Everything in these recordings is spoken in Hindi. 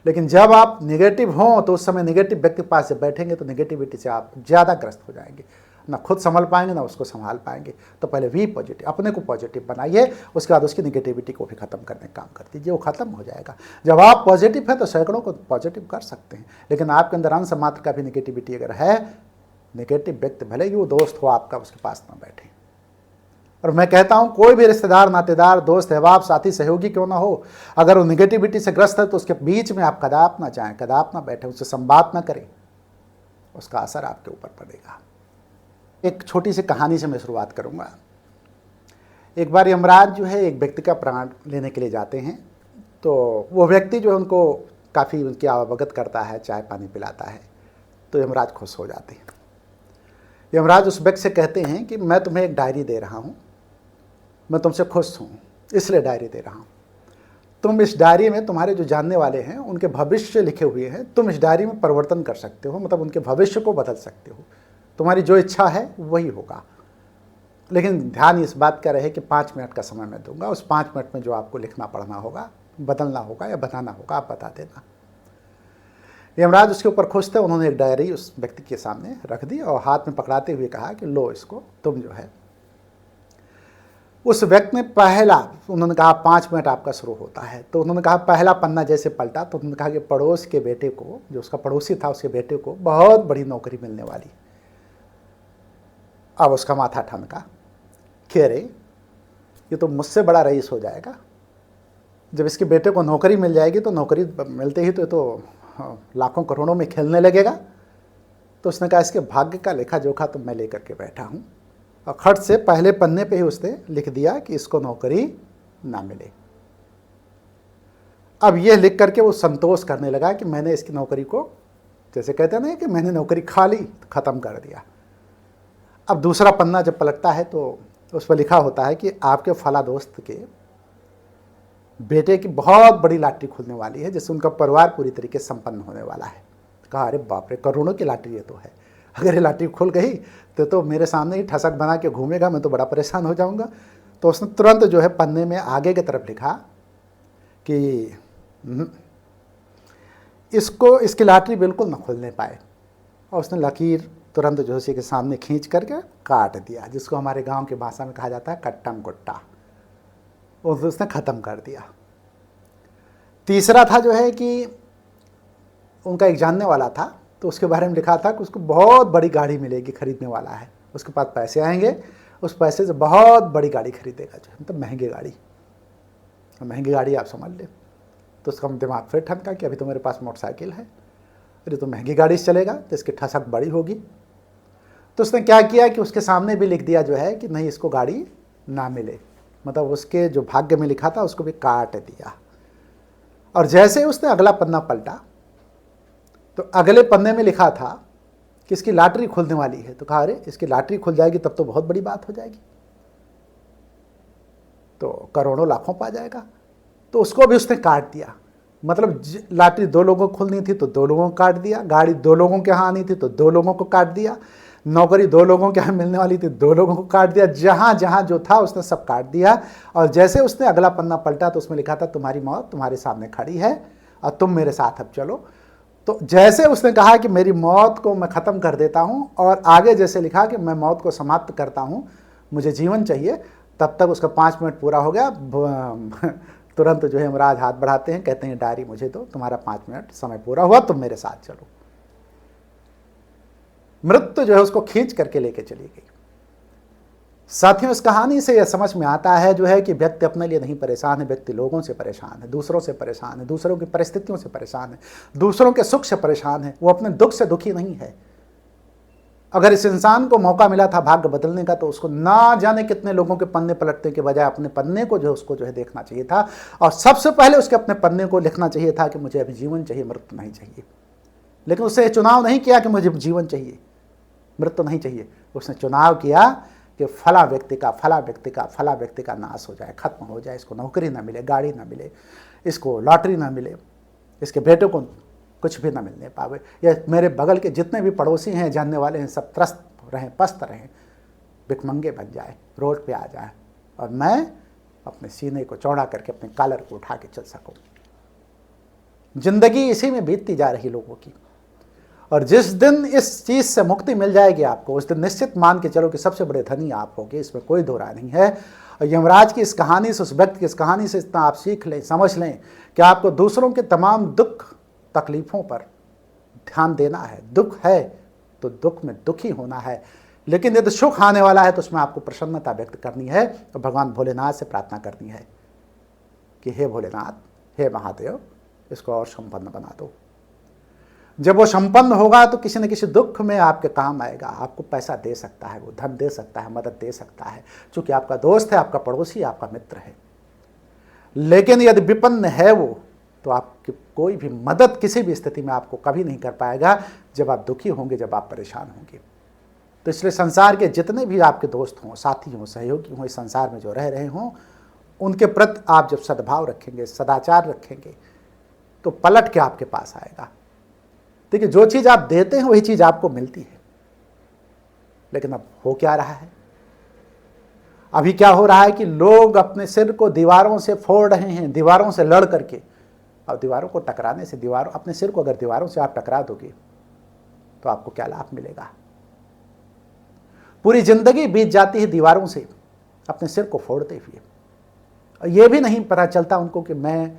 लेकिन जब आप निगेटिव हों तो उस समय निगेटिव व्यक्ति के पास जब बैठेंगे तो निगेटिविटी से आप ज़्यादा ग्रस्त हो जाएंगे, ना खुद संभल पाएंगे ना उसको संभाल पाएंगे। तो पहले वी पॉजिटिव, अपने को पॉजिटिव बनाइए, उसके बाद उसकी निगेटिविटी को भी खत्म करने का काम कर दीजिए, वो खत्म हो जाएगा। जब आप पॉजिटिव हैं तो सैकड़ों को पॉजिटिव कर सकते हैं, लेकिन आपके अंदर अंश मात्र का भी निगेटिविटी अगर है, निगेटिव व्यक्ति भले ही वो दोस्त हो आपका, उसके पास ना बैठे। और मैं कहता हूं कोई भी रिश्तेदार, नातेदार, दोस्त, अहबाब, साथी, सहयोगी क्यों ना हो, अगर वो निगेटिविटी से ग्रस्त है तो उसके बीच में आप कदाप ना जाएं, कदाप ना बैठे, उससे संवाद ना करें, उसका असर आपके ऊपर पड़ेगा। एक छोटी सी कहानी से मैं शुरुआत करूंगा। एक बार यमराज जो है एक व्यक्ति का प्राण लेने के लिए जाते हैं, तो वो व्यक्ति जो है उनको काफ़ी उनकी अवगत करता है, चाय पानी पिलाता है, तो यमराज खुश हो जाते हैं। यमराज उस व्यक्ति से कहते हैं कि मैं तुम्हें एक डायरी दे रहा हूँ, मैं तुमसे खुश हूँ इसलिए डायरी दे रहा हूँ। तुम इस डायरी में, तुम्हारे जो जानने वाले हैं उनके भविष्य लिखे हुए हैं, तुम इस डायरी में परिवर्तन कर सकते हो, मतलब उनके भविष्य को बदल सकते हो, तुम्हारी जो इच्छा है वही होगा। लेकिन ध्यान इस बात का रहे कि 5 मिनट का समय मैं दूंगा, उस 5 मिनट में जो आपको लिखना पढ़ना होगा, बदलना होगा या बताना होगा, आप बता देना। यमराज उसके ऊपर खुश थे, उन्होंने एक डायरी उस व्यक्ति के सामने रख दी और हाथ में पकड़ाते हुए कहा कि लो इसको, तुम जो है। उस व्यक्ति ने पहला, उन्होंने कहा 5 मिनट आपका शुरू होता है, तो उन्होंने कहा पहला पन्ना जैसे पलटा तो उन्होंने कहा कि पड़ोस के बेटे को, जो उसका पड़ोसी था, उसके बेटे को बहुत बड़ी नौकरी मिलने वाली। अब उसका माथा ठनका कि अरे ये तो मुझसे बड़ा रईस हो जाएगा, जब इसके बेटे को नौकरी मिल जाएगी तो नौकरी मिलते ही तो लाखों करोड़ों में खेलने लगेगा। तो उसने कहा इसके भाग्य का लेखा जोखा तो मैं लेकर के बैठा हूँ, और खट से पहले पन्ने पे ही उसने लिख दिया कि इसको नौकरी ना मिले। अब ये लिख करके वो संतोष करने लगा कि मैंने इसकी नौकरी को, जैसे कहते हैं ना कि मैंने नौकरी खा ली, ख़त्म कर दिया। अब दूसरा पन्ना जब पलटता है तो उस पर लिखा होता है कि आपके फला दोस्त के बेटे की बहुत बड़ी लॉटरी खुलने वाली है, जिससे उनका परिवार पूरी तरीके से संपन्न होने वाला है। कहा अरे बाप रे, करोड़ों की लॉटरी ये तो है, अगर ये लॉटरी खुल गई तो मेरे सामने ही ठसक बना के घूमेगा, मैं तो बड़ा परेशान हो जाऊंगा। तो उसने तुरंत जो है पन्ने में आगे की तरफ लिखा कि इसको, इसकी लॉटरी बिल्कुल ना खुलने पाए, और उसने लकीर तुरंत जो उसी के सामने खींच करके काट दिया, जिसको हमारे गांव की भाषा में कहा जाता है कट्टम गुट्टा, उसने ख़त्म कर दिया। तीसरा था जो है कि उनका एक जानने वाला था, तो उसके बारे में लिखा था कि उसको बहुत बड़ी गाड़ी मिलेगी, खरीदने वाला है, उसके पास पैसे आएंगे, उस पैसे से बहुत बड़ी गाड़ी खरीदेगा, जो मतलब महंगी गाड़ी। महंगी गाड़ी आप समझ लें, तो उसका दिमाग फिर ठनका कि अभी तो मेरे पास मोटरसाइकिल है, अरे तो महंगी गाड़ी से चलेगा तो इसकी ठसक बड़ी होगी। तो उसने क्या किया कि उसके सामने भी लिख दिया जो है कि नहीं, इसको गाड़ी ना मिले, मतलब उसके जो भाग्य में लिखा था उसको भी काट दिया। और जैसे उसने अगला पन्ना पलटा तो अगले पन्ने में लिखा था कि इसकी लॉटरी खुलने वाली है। तो कहा अरे इसकी लॉटरी खुल जाएगी तब तो बहुत बड़ी बात हो जाएगी, तो करोड़ों लाखों पा जाएगा। तो उसको भी उसने काट दिया, मतलब लॉटरी 2 लोगों को खुलनी थी तो 2 लोगों को काट दिया, गाड़ी 2 लोगों के यहाँ आनी थी तो 2 लोगों को काट दिया, नौकरी 2 लोगों के यहाँ मिलने वाली थी 2 लोगों को काट दिया, जहाँ जहाँ जो था उसने सब काट दिया। और जैसे उसने अगला पन्ना पलटा तो उसमें लिखा था तुम्हारी मौत तुम्हारे सामने खड़ी है और तुम मेरे साथ अब चलो। तो जैसे उसने कहा कि मेरी मौत को मैं ख़त्म कर देता हूँ, और आगे जैसे लिखा कि मैं मौत को समाप्त करता हूँ, मुझे जीवन चाहिए, तब तक उसका 5 मिनट पूरा हो गया। तुरंत जो है यमराज हाथ बढ़ाते हैं, कहते हैं डायरी मुझे दो, तुम्हारा 5 मिनट समय पूरा हुआ, तुम मेरे साथ चलो। मृत्यु जो है उसको खींच करके लेके चली गई। साथियों, इस कहानी से यह समझ में आता है जो है कि व्यक्ति अपने लिए नहीं परेशान है, व्यक्ति लोगों से परेशान है, दूसरों से परेशान है, दूसरों की परिस्थितियों से परेशान है, दूसरों के सुख से परेशान है, वो अपने दुख से दुखी नहीं है। अगर इस इंसान को मौका मिला था भाग्य बदलने का, तो उसको ना जाने कितने लोगों के पन्ने पलटने के बजाय अपने पन्ने को जो उसको जो है देखना चाहिए था, और सबसे पहले उसके अपने पन्ने को लिखना चाहिए था कि मुझे अभी जीवन चाहिए, मृत्यु नहीं चाहिए। लेकिन उसने चुनाव नहीं किया कि मुझे जीवन चाहिए, मृत्यु नहीं चाहिए। उसने चुनाव किया कि फला व्यक्ति का, फला व्यक्ति का, फला व्यक्ति का नाश हो जाए, खत्म हो जाए, इसको नौकरी ना मिले, गाड़ी ना मिले, इसको लॉटरी ना मिले, इसके बेटे को कुछ भी ना मिलने पावे, या मेरे बगल के जितने भी पड़ोसी हैं, जानने वाले हैं, सब त्रस्त रहें, पस्त रहें, भिखमंगे बन जाए, रोड पे आ जाए, और मैं अपने सीने को चौड़ा करके अपने कॉलर को उठा के चल सकूं। जिंदगी इसी में बीतती जा रही लोगों की। और जिस दिन इस चीज़ से मुक्ति मिल जाएगी आपको, उस दिन निश्चित मान के चलो कि सबसे बड़े धनी आप होगे, इसमें कोई दो राय नहीं है। और यमराज की इस कहानी से, उस व्यक्ति की इस कहानी से इतना आप सीख लें, समझ लें कि आपको दूसरों के तमाम दुख तकलीफ़ों पर ध्यान देना है। दुख है तो दुख में दुखी होना है, लेकिन यदि सुख आने वाला है तो उसमें आपको प्रसन्नता व्यक्त करनी है और भगवान भोलेनाथ से प्रार्थना करनी है कि हे भोलेनाथ, हे महादेव, इसको और संपन्न बना दो। जब वो संपन्न होगा तो किसी न किसी दुख में आपके काम आएगा, आपको पैसा दे सकता है, वो धन दे सकता है, मदद दे सकता है, क्योंकि आपका दोस्त है, आपका पड़ोसी, आपका मित्र है। लेकिन यदि विपन्न है वो, तो आपकी कोई भी मदद किसी भी स्थिति में आपको कभी नहीं कर पाएगा जब आप दुखी होंगे, जब आप परेशान होंगे। तो इसलिए संसार के जितने भी आपके दोस्त हों, साथी हों, सहयोगी हों, इस संसार में जो रह रहे हों, उनके प्रति आप जब सद्भाव रखेंगे, सदाचार रखेंगे, तो पलट के आपके पास आएगा। देखिए, जो चीज़ आप देते हैं वही चीज़ आपको मिलती है। लेकिन अब हो क्या रहा है? अभी क्या हो रहा है कि लोग अपने सिर को दीवारों से फोड़ रहे हैं, दीवारों से लड़ करके। और दीवारों को टकराने से, अपने सिर को अगर दीवारों से आप टकरा दोगे तो आपको क्या लाभ मिलेगा? पूरी जिंदगी बीत जाती है दीवारों से अपने सिर को फोड़ते हुए, और ये भी नहीं पता चलता उनको कि मैं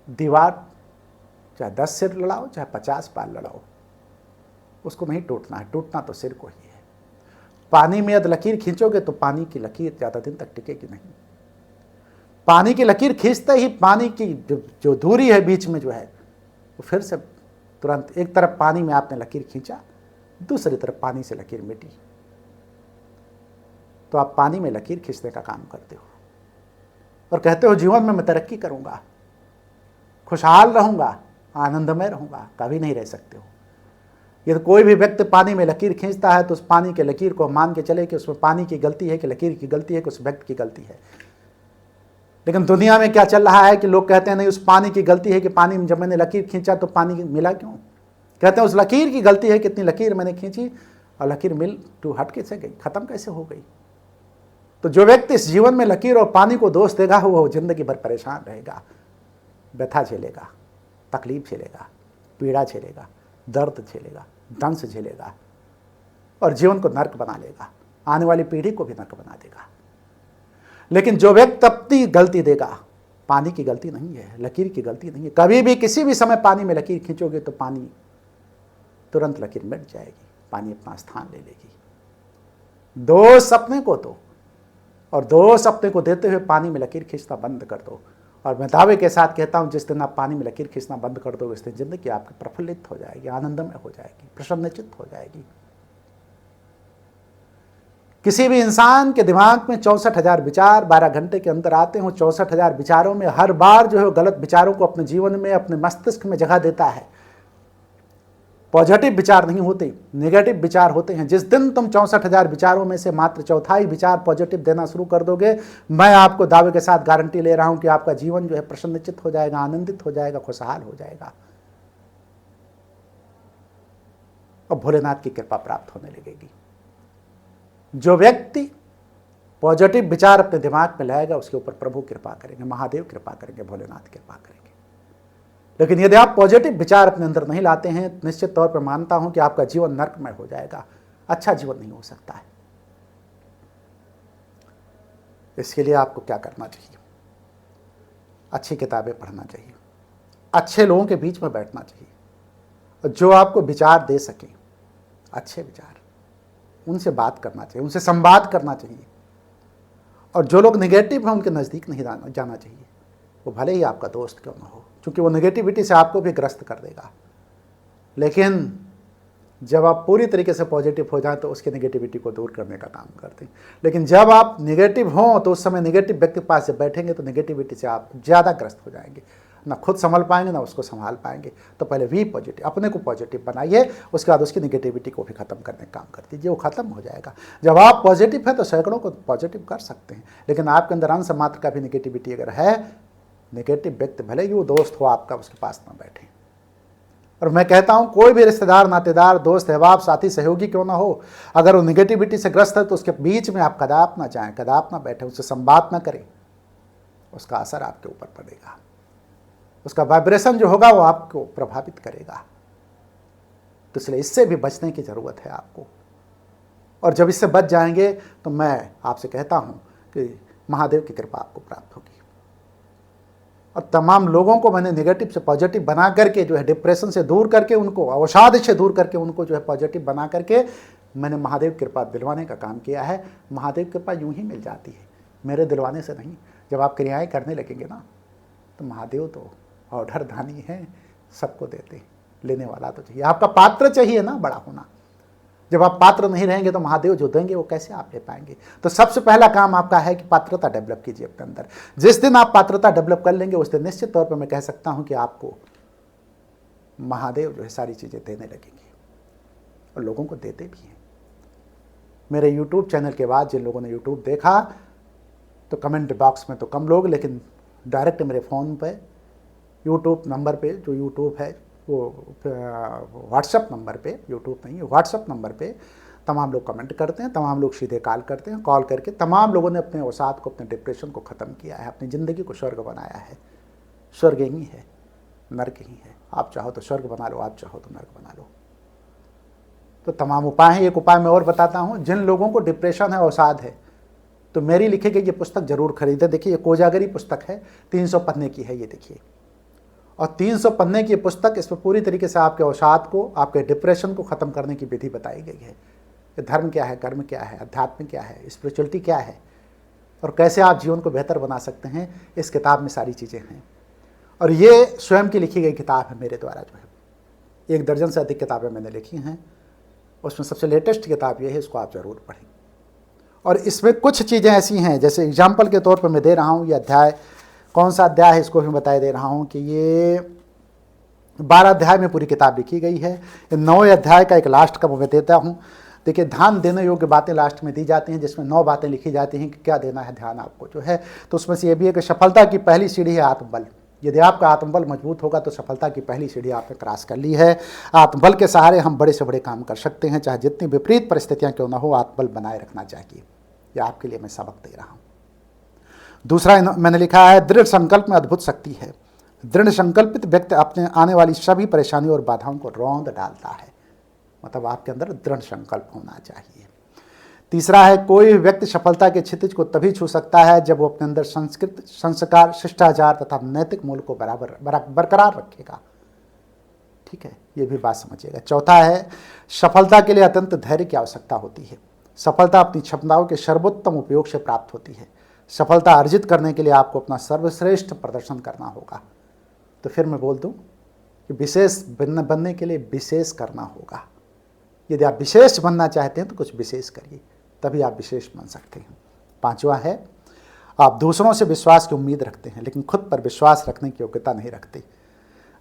दीवार चाहे 10 सिर लड़ाओ, चाहे 50 बार लड़ाओ, उसको नहीं टूटना है। टूटना तो सिर को ही है। पानी में यदि लकीर खींचोगे तो पानी की लकीर ज़्यादा दिन तक टिकेगी नहीं। पानी की लकीर खींचते ही पानी की जो दूरी है बीच में जो है, वो फिर से तुरंत, एक तरफ पानी में आपने लकीर खींचा, दूसरी तरफ पानी से लकीर मिटी। तो आप पानी में लकीर खींचने का काम करते हो और कहते हो जीवन में मैं तरक्की करूंगा, खुशहाल रहूंगा, आनंदमय रहूंगा। कभी नहीं रह सकते हो। यदि कोई भी व्यक्ति पानी में लकीर खींचता है तो उस पानी के लकीर को मान के चले कि उसमें पानी की गलती है, कि लकीर की गलती है, कि उस व्यक्ति की गलती है। लेकिन दुनिया में क्या चल रहा है कि लोग कहते हैं नहीं, उस पानी की गलती है कि पानी में जब मैंने लकीर खींचा तो पानी मिला क्यों? कहते हैं उस लकीर की गलती है, कितनी लकीर मैंने खींची और लकीर मिल टू हट कैसे गई, खत्म कैसे हो गई। तो जो व्यक्ति इस जीवन में लकीर और पानी को दोष देगा वो जिंदगी भर परेशान रहेगा, व्यथा झेलेगा, तकलीफ झेलेगा, पीड़ा झेलेगा, दर्द झेलेगा, दंश झेलेगा और जीवन को नर्क बना लेगा, आने वाली पीढ़ी को भी नर्क बना देगा। लेकिन जो व्यक्ति अपनी गलती देगा, पानी की गलती नहीं है, लकीर की गलती नहीं है। कभी भी किसी भी समय पानी में लकीर खींचोगे तो पानी तुरंत लकीर मिट जाएगी, पानी अपना स्थान ले लेगी। दोष अपने को दो और दोष अपने को देते हुए पानी में लकीर खींचना बंद कर दो। और मैं दावे के साथ कहता हूं, जिस दिन आप पानी में लकीर खींचना बंद कर दोगे, उस दिन जिंदगी आपकी प्रफुल्लित हो जाएगी, आनंदमय हो जाएगी, प्रसन्नचित्त हो जाएगी। किसी भी इंसान के दिमाग में 64,000 विचार 12 घंटे के अंदर आते हैं। 64,000 विचारों में हर बार जो है गलत विचारों को अपने जीवन में, अपने मस्तिष्क में जगह देता है। पॉजिटिव विचार नहीं होते, नेगेटिव विचार होते हैं। जिस दिन तुम 64,000 विचारों में से मात्र चौथाई विचार पॉजिटिव देना शुरू कर दोगे, मैं आपको दावे के साथ गारंटी ले रहा हूं कि आपका जीवन जो है प्रसन्नचित्त हो जाएगा, आनंदित हो जाएगा, खुशहाल हो जाएगा और भोलेनाथ की कृपा प्राप्त होने लगेगी। जो व्यक्ति पॉजिटिव विचार अपने दिमाग में लाएगा उसके ऊपर प्रभु कृपा करेंगे, महादेव कृपा करेंगे, भोलेनाथ कृपा करेंगे। लेकिन यदि आप पॉजिटिव विचार अपने अंदर नहीं लाते हैं, निश्चित तौर पर मानता हूं कि आपका जीवन नरकमय हो जाएगा, अच्छा जीवन नहीं हो सकता है। इसके लिए आपको क्या करना चाहिए? अच्छी किताबें पढ़ना चाहिए, अच्छे लोगों के बीच में बैठना चाहिए और जो आपको विचार दे सकें, अच्छे विचार, उनसे बात करना चाहिए, उनसे संवाद करना चाहिए। और जो लोग नेगेटिव हैं उनके नज़दीक नहीं जाना चाहिए, वो भले ही आपका दोस्त क्यों ना हो, क्योंकि वो नेगेटिविटी से आपको भी ग्रस्त कर देगा। लेकिन जब आप पूरी तरीके से पॉजिटिव हो जाएं तो उसकी नेगेटिविटी को दूर करने का काम करते हैं। लेकिन जब आप नेगेटिव हों तो उस समय नेगेटिव व्यक्ति के पास जब बैठेंगे तो नेगेटिविटी से आप ज़्यादा ग्रस्त हो जाएंगे, ना खुद संभल पाएंगे ना उसको संभाल पाएंगे। तो पहले वी पॉजिटिव, अपने को पॉजिटिव बनाइए, उसके बाद उसकी नेगेटिविटी को भी ख़त्म करने का काम कर दीजिए, वो ख़त्म हो जाएगा। जब आप पॉजिटिव हैं तो सैकड़ों को पॉजिटिव कर सकते हैं। लेकिन आपके अंदर अंश मात्र का भी नेगेटिविटी अगर है, नेगेटिव व्यक्ति भले ही वो दोस्त हो आपका, उसके पास ना बैठे। और मैं कहता हूं कोई भी रिश्तेदार, नातेदार, दोस्त, अहबाब, साथी, सहयोगी क्यों ना हो, अगर वो नेगेटिविटी से ग्रस्त है तो उसके बीच में आप कदाप ना जाएं, कदाप ना बैठे, उससे संवाद ना करें, उसका असर आपके ऊपर पड़ेगा। उसका वाइब्रेशन जो होगा वो आपको प्रभावित करेगा। तो इसलिए इससे भी बचने की ज़रूरत है आपको। और जब इससे बच जाएंगे तो मैं आपसे कहता हूँ कि महादेव की कृपा आपको प्राप्त होगी। और तमाम लोगों को मैंने नेगेटिव से पॉजिटिव बना करके जो है डिप्रेशन से दूर करके उनको, अवसाद से दूर करके उनको जो है पॉजिटिव बना करके मैंने महादेव कृपा दिलवाने का काम किया है। महादेव कृपा यूं ही मिल जाती है, मेरे दिलवाने से नहीं। जब आप क्रियाएं करने लगेंगे ना तो महादेव तो ऑर्डर धानी है, सबको देते हैं। लेने वाला तो चाहिए, आपका पात्र चाहिए ना बड़ा होना। जब आप पात्र नहीं रहेंगे तो महादेव जो देंगे वो कैसे आप ले पाएंगे। तो सबसे पहला काम आपका है कि पात्रता डेवलप कीजिए अपने अंदर। जिस दिन आप पात्रता डेवलप कर लेंगे उस दिन निश्चित तौर पर मैं कह सकता हूं कि आपको महादेव जो है सारी चीज़ें देने लगेंगे, और लोगों को देते भी हैं। मेरे YouTube चैनल के बाद जिन लोगों ने YouTube देखा तो कमेंट बॉक्स में तो कम लोग, लेकिन डायरेक्ट मेरे फ़ोन पे YouTube नंबर पे, जो YouTube है वो व्हाट्सएप नंबर पे, यूट्यूब नहीं, व्हाट्सएप नंबर पे तमाम लोग कमेंट करते हैं, तमाम लोग सीधे कॉल करते हैं। कॉल करके तमाम लोगों ने अपने अवसाद को, अपने डिप्रेशन को ख़त्म किया है, अपनी ज़िंदगी को स्वर्ग बनाया है। स्वर्ग ही है, नर्क ही है। आप चाहो तो स्वर्ग बना लो, आप चाहो तो नर्क बना लो। तो तमाम उपाय हैं। एक उपाय मैं और बताता हूँ, जिन लोगों को डिप्रेशन है, अवसाद है, तो मेरी लिखी गई ये पुस्तक जरूर खरीदें। देखिए ये कोजागरी पुस्तक है, 300 पन्ने की है ये, देखिए। और 300 पन्ने की पुस्तक, इसमें पूरी तरीके से आपके अवसाद को, आपके डिप्रेशन को ख़त्म करने की विधि बताई गई है। कि धर्म क्या है, कर्म क्या है, अध्यात्म क्या है, स्पिरिचुअलिटी क्या है, और कैसे आप जीवन को बेहतर बना सकते हैं, इस किताब में सारी चीज़ें हैं। और ये स्वयं की लिखी गई किताब है मेरे द्वारा, जो है 1 दर्जन से अधिक किताबें मैंने लिखी हैं, उसमें सबसे लेटेस्ट किताब ये है, इसको आप ज़रूर पढ़ें। और इसमें कुछ चीज़ें ऐसी हैं, जैसे एग्जाम्पल के तौर पर मैं दे रहा हूँ, ये अध्याय कौन सा अध्याय है इसको भी बता दे रहा हूँ कि ये 12 अध्याय में पूरी किताब लिखी गई है। 9वें अध्याय का एक लास्ट का मैं देता हूँ। देखिए ध्यान देने योग्य बातें लास्ट में दी जाती हैं, जिसमें 9 बातें लिखी जाती हैं कि क्या देना है ध्यान आपको जो है। तो उसमें से ये भी है कि सफलता की पहली सीढ़ी है आत्मबल। यदि आपका आत्मबल मजबूत होगा तो सफलता की पहली सीढ़ी आपने क्रॉस कर ली है। आत्मबल के सहारे हम बड़े से बड़े काम कर सकते हैं, चाहे जितनी विपरीत परिस्थितियाँ क्यों ना हो, आत्मबल बनाए रखना चाहिए। यह आपके लिए मैं सबक दे रहा हूँ। दूसरा मैंने लिखा है, दृढ़ संकल्प में अद्भुत शक्ति है। दृढ़ संकल्पित व्यक्ति अपने आने वाली सभी परेशानियों और बाधाओं को रौंद डालता है। मतलब आपके अंदर दृढ़ संकल्प होना चाहिए। तीसरा है, कोई व्यक्ति सफलता के क्षितिज को तभी छू सकता है जब वो अपने अंदर संस्कृत, संस्कार, शिष्टाचार तथा नैतिक मूल्य को बरकरार रखेगा। ठीक है, ये भी बात समझिएगा। चौथा है, सफलता के लिए अत्यंत धैर्य की आवश्यकता होती है। सफलता अपनी क्षमताओं के सर्वोत्तम उपयोग से प्राप्त होती है। सफलता अर्जित करने के लिए आपको अपना सर्वश्रेष्ठ प्रदर्शन करना होगा। तो फिर मैं बोल दूं कि विशेष बनने के लिए विशेष करना होगा। यदि आप विशेष बनना चाहते हैं तो कुछ विशेष करिए, तभी आप विशेष बन सकते हैं। पांचवा है, आप दूसरों से विश्वास की उम्मीद रखते हैं लेकिन खुद पर विश्वास रखने की योग्यता नहीं रखते।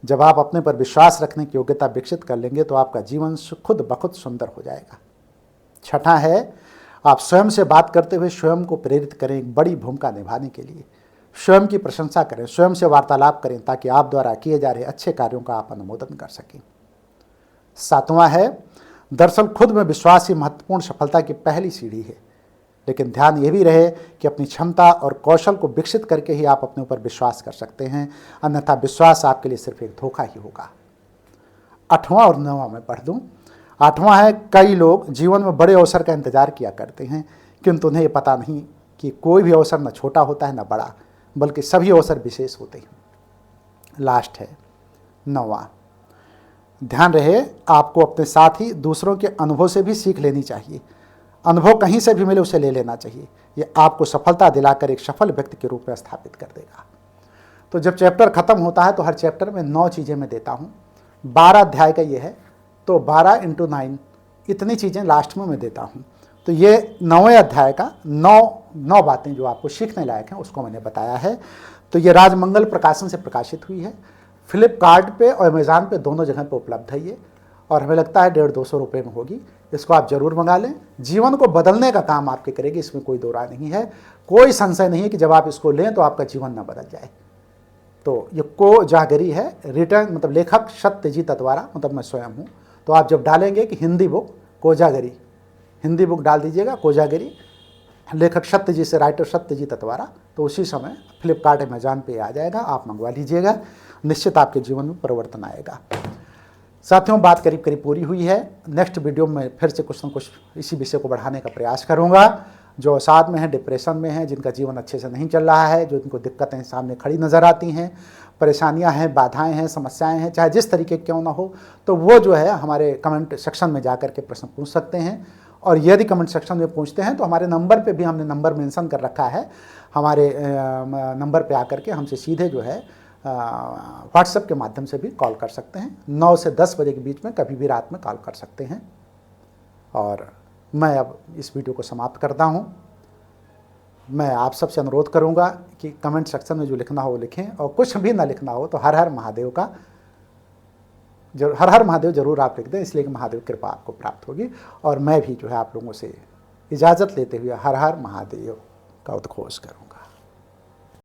जब आप अपने पर विश्वास रखने की योग्यता विकसित कर लेंगे तो आपका जीवन खुद ब खुद सुंदर हो जाएगा। छठा है, आप स्वयं से बात करते हुए स्वयं को प्रेरित करें एक बड़ी भूमिका निभाने के लिए। स्वयं की प्रशंसा करें, स्वयं से वार्तालाप करें ताकि आप द्वारा किए जा रहे अच्छे कार्यों का आप अनुमोदन कर सकें। सातवां है, दरअसल खुद में विश्वास ही महत्वपूर्ण सफलता की पहली सीढ़ी है, लेकिन ध्यान ये भी रहे कि अपनी क्षमता और कौशल को विकसित करके ही आप अपने ऊपर विश्वास कर सकते हैं, अन्यथा विश्वास आपके लिए सिर्फ एक धोखा ही होगा। 8वां और 9वां मैं पढ़ दूं। 8वां है, कई लोग जीवन में बड़े अवसर का इंतजार किया करते हैं किंतु उन्हें ये पता नहीं कि कोई भी अवसर न छोटा होता है न बड़ा, बल्कि सभी अवसर विशेष होते हैं। लास्ट है 9वां, ध्यान रहे आपको अपने साथ ही दूसरों के अनुभव से भी सीख लेनी चाहिए। अनुभव कहीं से भी मिले उसे ले लेना चाहिए। ये आपको सफलता दिलाकर एक सफल व्यक्ति के रूप में स्थापित कर देगा। तो जब चैप्टर खत्म होता है तो हर चैप्टर में 9 चीज़ें मैं देता हूँ। 12 अध्याय का ये है तो 12 × 9 इतनी चीज़ें लास्ट में मैं देता हूँ। तो ये 9वें अध्याय का 9 बातें जो आपको सीखने लायक हैं उसको मैंने बताया है। तो ये राजमंगल प्रकाशन से प्रकाशित हुई है। फ्लिपकार्ट पे और अमेज़ॉन पे दोनों जगह पे उपलब्ध है ये, और हमें लगता है 150-200 रुपये में होगी। इसको आप ज़रूर मंगा लें, जीवन को बदलने का काम आपके करेगी, इसमें कोई दो राय नहीं है। कोई संशय नहीं है कि जब आप इसको लें तो आपका जीवन ना बदल जाए। तो ये कोजागरी है, रिटर्न मतलब लेखक सत्यजीत अतवारा, मतलब मैं स्वयं हूँ। तो आप जब डालेंगे कि हिंदी बुक कोजागरी, हिंदी बुक डाल दीजिएगा कोजागरी, लेखक सत्यजीत से राइटर सत्यजीत अतवारा, तो उसी समय फ्लिपकार्ट अमेज़ॉन पे आ जाएगा, आप मंगवा लीजिएगा। निश्चित आपके जीवन में परिवर्तन आएगा। साथियों, बात करीब करीब पूरी हुई है। नेक्स्ट वीडियो में फिर से कुछ न कुछ इसी विषय को बढ़ाने का प्रयास करूँगा। जो अवसाद में है, डिप्रेशन में है, जिनका जीवन अच्छे से नहीं चल रहा है, जो इनको दिक्कतें सामने खड़ी नज़र आती हैं, परेशानियां हैं, बाधाएं हैं, समस्याएं हैं, चाहे जिस तरीके क्यों ना हो, तो वो जो है हमारे कमेंट सेक्शन में जा कर के प्रश्न पूछ सकते हैं। और यदि कमेंट सेक्शन में पूछते हैं तो हमारे नंबर पे भी हमने नंबर मेंशन कर रखा है, हमारे नंबर पे आकर के हमसे सीधे जो है व्हाट्सएप के माध्यम से भी कॉल कर सकते हैं। 9 से 10 बजे के बीच में कभी भी रात में कॉल कर सकते हैं। और मैं अब इस वीडियो को समाप्त करता हूँ। मैं आप सबसे अनुरोध करूँगा कि कमेंट सेक्शन में जो लिखना हो वो लिखें, और कुछ भी ना लिखना हो तो हर हर महादेव का हर हर महादेव जरूर आप लिख दें, इसलिए कि महादेव कृपा आपको प्राप्त होगी। और मैं भी जो है आप लोगों से इजाज़त लेते हुए हर हर महादेव का उद्घोष करूँ।